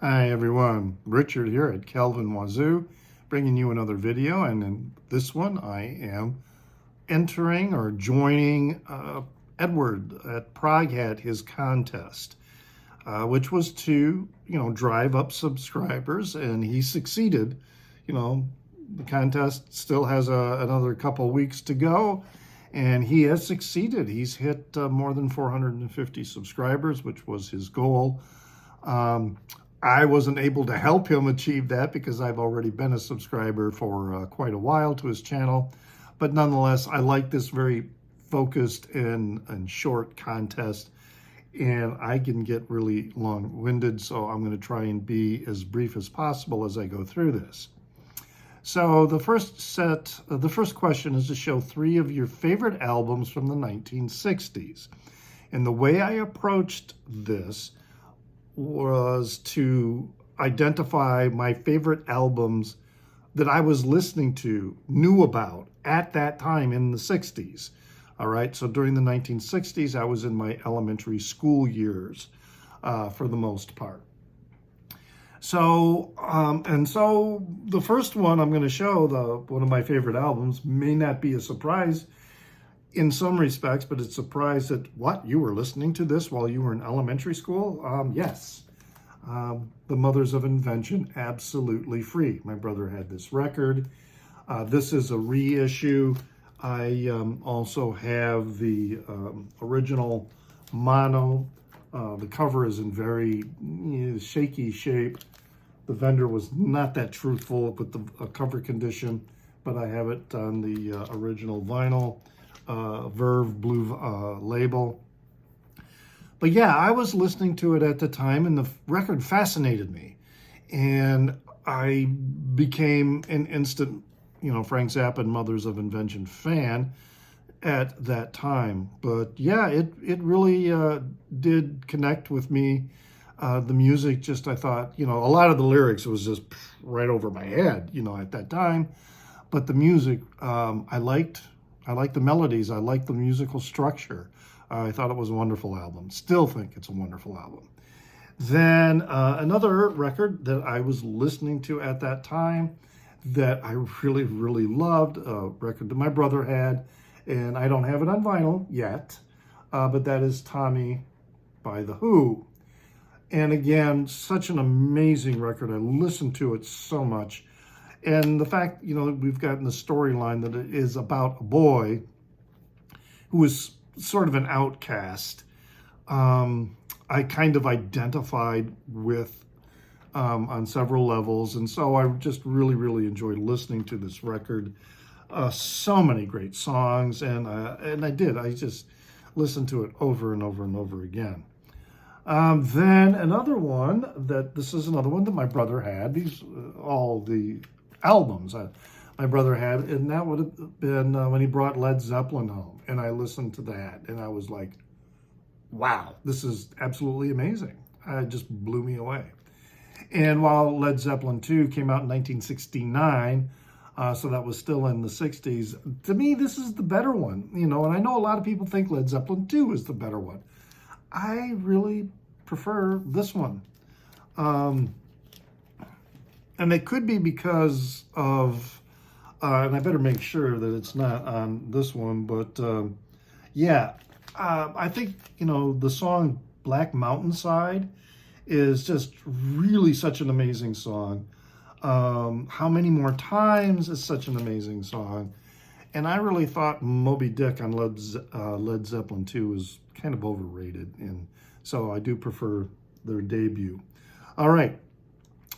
Hi everyone, Richard here at Calvin Wazoo, bringing you another video, and in this one I am entering or joining Edward at Proghat, his contest, which was to, drive up subscribers, and he succeeded. The contest still has another couple weeks to go, and he has succeeded. He's hit more than 450 subscribers, which was his goal. I wasn't able to help him achieve that because I've already been a subscriber for quite a while to his channel. But nonetheless, I like this very focused and short contest, and I can get really long-winded, so I'm going to try and be as brief as possible as I go through this. So the first question is to show 3 of your favorite albums from the 1960s. And the way I approached this was to identify my favorite albums that I was listening to, knew about at that time in the 60s. All right, so during the 1960s, I was in my elementary school years for the most part. So, so the first one I'm going to show, one of my favorite albums, may not be a surprise in some respects, but it's surprised that, what, you were listening to this while you were in elementary school? Yes. The Mothers of Invention, Absolutely Free. My brother had this record. This is a reissue. I also have the original mono. The cover is in very shaky shape. The vendor was not that truthful with the cover condition, but I have it on the original vinyl. Verve blue label. But yeah, I was listening to it at the time, and the record fascinated me. And I became an instant, Frank Zappa and Mothers of Invention fan at that time. But yeah, it really did connect with me. The music, just, I thought, a lot of the lyrics was just right over my head, at that time. But the music, I liked the melodies. I liked the musical structure. I thought it was a wonderful album. Still think it's a wonderful album. Then another record that I was listening to at that time that I really, really loved, a record that my brother had, and I don't have it on vinyl yet, but that is Tommy by The Who. And again, such an amazing record. I listened to it so much. And the fact, we've gotten the storyline that it is about a boy who is sort of an outcast. I kind of identified with on several levels. And so I just really, really enjoyed listening to this record. So many great songs. And I just listened to it over and over and over again. Then another one this is another one that my brother had. These all the albums my brother had, and that would have been when he brought Led Zeppelin home, and I listened to that, and I was like, wow, this is absolutely amazing. It just blew me away. And while Led Zeppelin 2 came out in 1969, so that was still in the 60s, to me, this is the better one, and I know a lot of people think Led Zeppelin 2 is the better one. I really prefer this one. And it could be because of, and I better make sure that it's not on this one, but yeah, I think, the song Black Mountainside is just really such an amazing song. How Many More Times is such an amazing song. And I really thought Moby Dick on Led Zeppelin 2 was kind of overrated, and so I do prefer their debut. All right.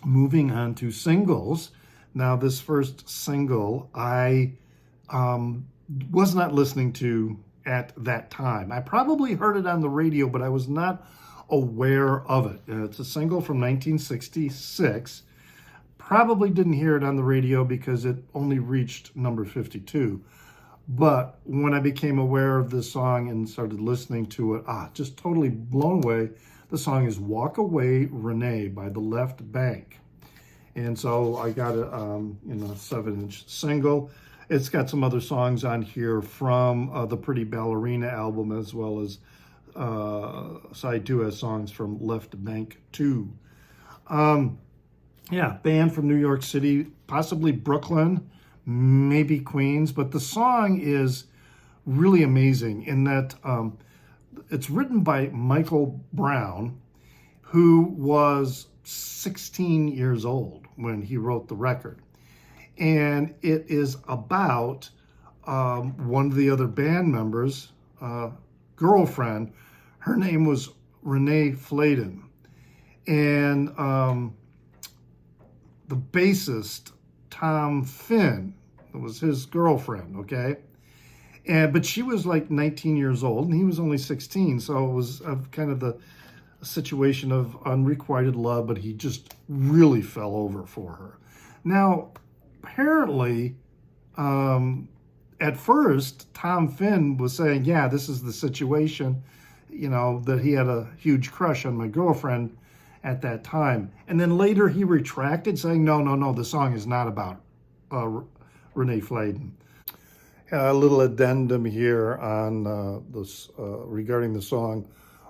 Moving on to singles. Now, this first single, I was not listening to at that time. I probably heard it on the radio, but I was not aware of it. It's a single from 1966. Probably didn't hear it on the radio because it only reached number 52. But when I became aware of this song and started listening to it, just totally blown away. The song is Walk Away, Renee by The Left Bank. And so I got it in a 7-inch single. It's got some other songs on here from the Pretty Ballerina album, as well as side 2 has songs from Left Bank 2. Yeah, band from New York City, possibly Brooklyn, maybe Queens, but the song is really amazing in that it's written by Michael Brown, who was 16 years old when he wrote the record. And it is about one of the other band members' girlfriend. Her name was Renee Fladen. And the bassist, Tom Finn, was his girlfriend, okay? But she was like 19 years old and he was only 16. So it was kind of the situation of unrequited love, but he just really fell over for her. Now, apparently, at first, Tom Finn was saying, yeah, this is the situation, that he had a huge crush on my girlfriend at that time. And then later he retracted, saying, no, the song is not about Renee Fladen. A little addendum here on this regarding the song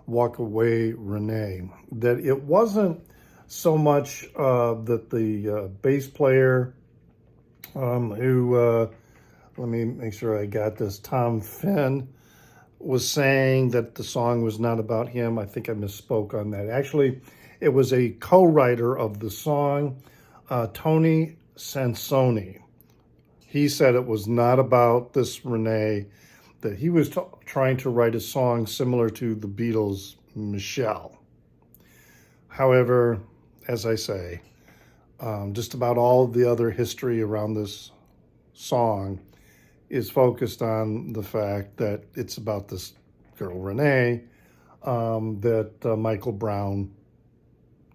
Walk Away Renee, that it wasn't so much that the bass player who, let me make sure I got this, Tom Finn, was saying that the song was not about him. I think I misspoke on that. Actually, it was a co-writer of the song, Tony Sansoni. He said it was not about this Renee, that he was trying to write a song similar to the Beatles' Michelle. However, as I say, just about all of the other history around this song is focused on the fact that it's about this girl, Renee, that Michael Brown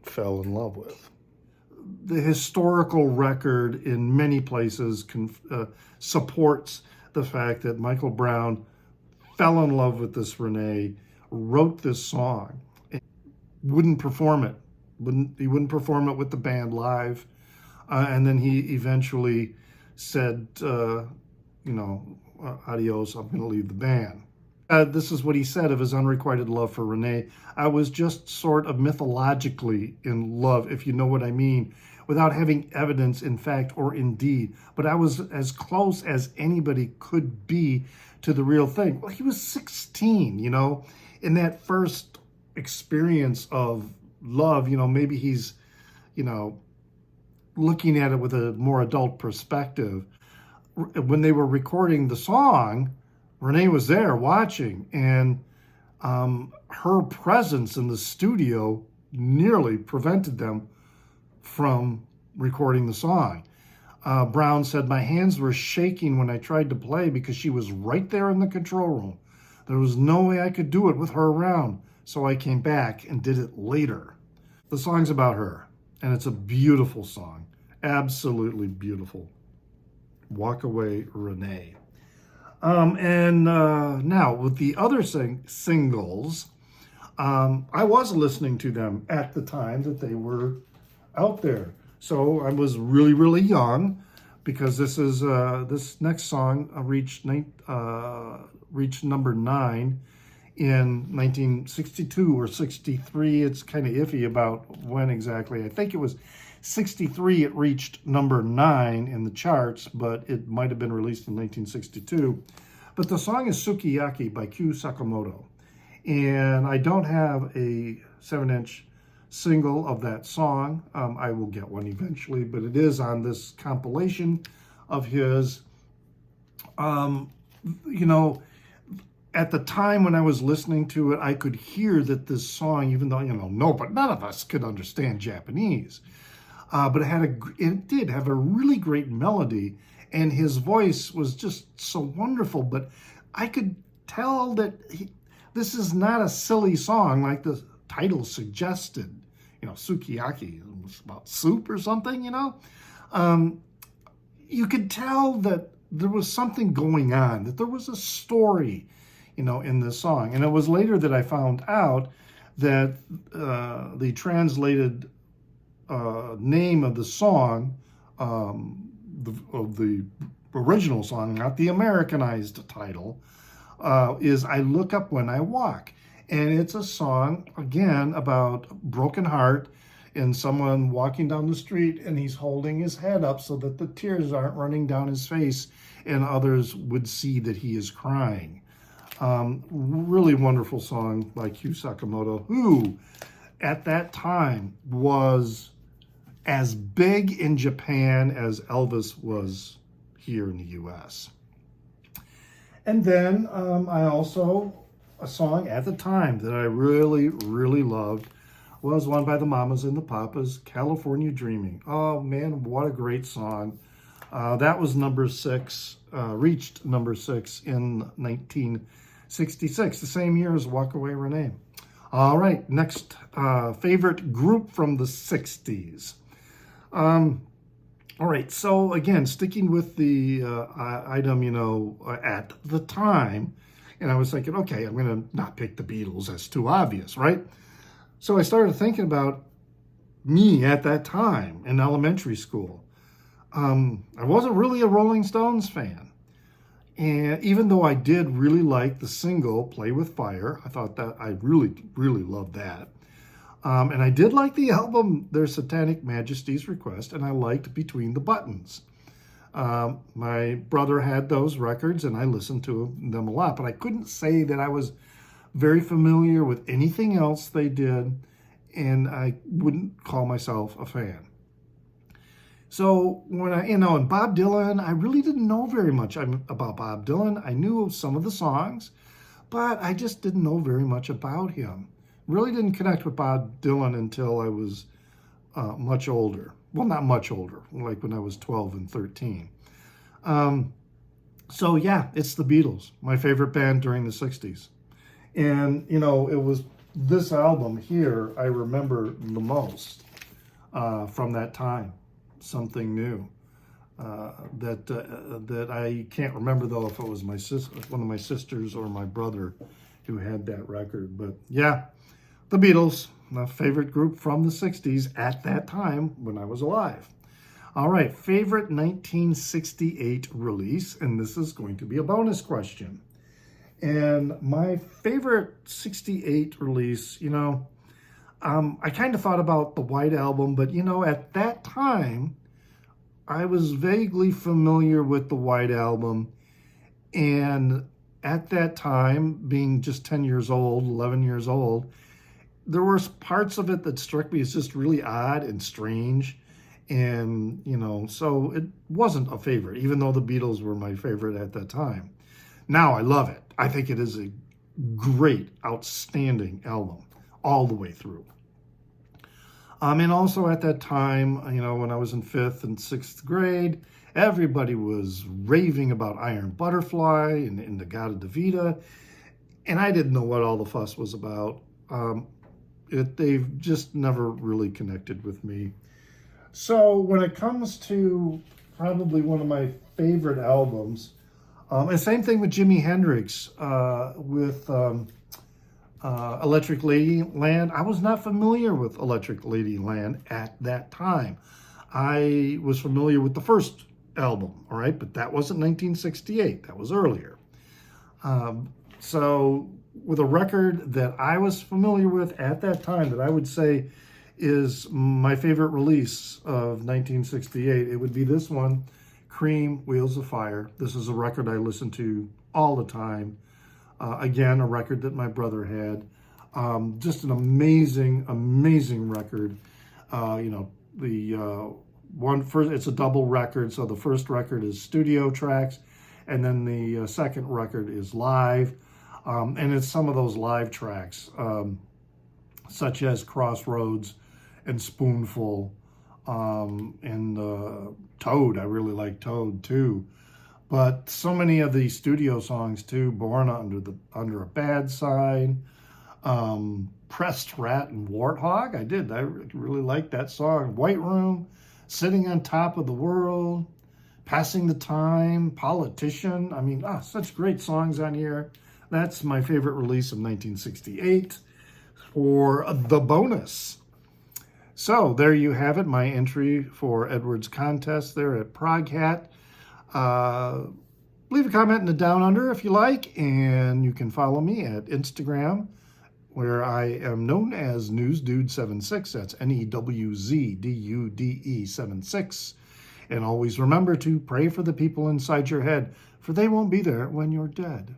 fell in love with. The historical record in many places supports the fact that Michael Brown fell in love with this Renee, wrote this song, and wouldn't perform it. He wouldn't perform it with the band live. And then he eventually said, adios, I'm going to leave the band. This is what he said of his unrequited love for Renee. I was just sort of mythologically in love, if you know what I mean, without having evidence in fact or in deed. But I was as close as anybody could be to the real thing. Well, he was 16, in that first experience of love, maybe he's, looking at it with a more adult perspective. When they were recording the song, Renee was there watching, and her presence in the studio nearly prevented them from recording the song. Brown said, my hands were shaking when I tried to play because she was right there in the control room. There was no way I could do it with her around, so I came back and did it later. The song's about her, and it's a beautiful song, absolutely beautiful. Walk Away Renee. Now with the other singles, I was listening to them at the time that they were out there. So I was really, really young, because this is this next song reached number 9 in 1962 or 63. It's kind of iffy about when exactly. I think it was 63 it reached number 9 in the charts, but it might have been released in 1962. But the song is Sukiyaki by Q Sakamoto. And I don't have a 7-inch single of that song. I will get one eventually, but it is on this compilation of his. At the time when I was listening to it, I could hear that this song, even though, but none of us could understand Japanese. But it did have a really great melody, and his voice was just so wonderful. But I could tell that this is not a silly song like the title suggested. Sukiyaki, it was about soup or something, You could tell that there was something going on, that there was a story, in this song. And it was later that I found out that the translated name of the song, of the original song, not the Americanized title, is I Look Up When I Walk. And it's a song, again, about broken heart. and someone walking down the street and he's holding his head up so that the tears aren't running down his face and others would see that he is crying. Really wonderful song by Q Sakamoto, who at that time was as big in Japan as Elvis was here in the US. And then I also, a song at the time that I really, really loved was one by the Mamas and the Papas, California Dreaming. Oh man, what a great song. That was number 6, reached number 6 in 1966, the same year as Walk Away Renee. All right, next favorite group from the 60s. All right, so again, sticking with the item, at the time, and I was thinking, okay, I'm going to not pick the Beatles. That's too obvious, right? So I started thinking about me at that time in elementary school. I wasn't really a Rolling Stones fan. And even though I did really like the single, Play With Fire, I thought that I really, really loved that. And I did like the album, Their Satanic Majesty's Request, and I liked Between the Buttons. My brother had those records, and I listened to them a lot, but I couldn't say that I was very familiar with anything else they did, and I wouldn't call myself a fan. So when and Bob Dylan, I really didn't know very much about Bob Dylan. I knew some of the songs, but I just didn't know very much about him. Really didn't connect with Bob Dylan until I was much older. Well, not much older, like when I was 12 and 13. So yeah, it's the Beatles, my favorite band during the 60s. And, it was this album here I remember the most from that time. Something new that I can't remember, though, if it was one of my sisters or my brother who had that record. But yeah, the Beatles, my favorite group from the 60s at that time when I was alive. All right, favorite 1968 release, and this is going to be a bonus question. And my favorite 68 release, I kind of thought about the White Album, but at that time, I was vaguely familiar with the White Album. And at that time, being just 10 years old, 11 years old, there were parts of it that struck me as just really odd and strange. And, so it wasn't a favorite, even though the Beatles were my favorite at that time. Now I love it. I think it is a great, outstanding album all the way through. And also at that time, when I was in 5th and 6th grade, everybody was raving about Iron Butterfly and In-A-Gadda-Da-Vida, and I didn't know what all the fuss was about. They've just never really connected with me. So when it comes to probably one of my favorite albums, and same thing with Jimi Hendrix with Electric Ladyland. I was not familiar with Electric Ladyland at that time. I was familiar with the first album, all right, but that wasn't 1968. That was earlier. So with a record that I was familiar with at that time that I would say is my favorite release of 1968, it would be this one, Cream, Wheels of Fire. This is a record I listen to all the time. Again, a record that my brother had. Just an amazing, amazing record. It's a double record. So the first record is studio tracks, and then the second record is live. And it's some of those live tracks, such as Crossroads and Spoonful, and Toad. I really like Toad too. But so many of the studio songs too, Born Under a Bad Sign, Pressed Rat and Warthog. I really liked that song. White Room, Sitting on Top of the World, Passing the Time, Politician. I mean, such great songs on here. That's my favorite release of 1968 for the bonus. So there you have it, my entry for Edward's contest there at Proghat. Leave a comment in the down under if you like, and you can follow me at Instagram where I am known as NewsDude76. That's NEWZDUDE76. And always remember to pray for the people inside your head, for they won't be there when you're dead.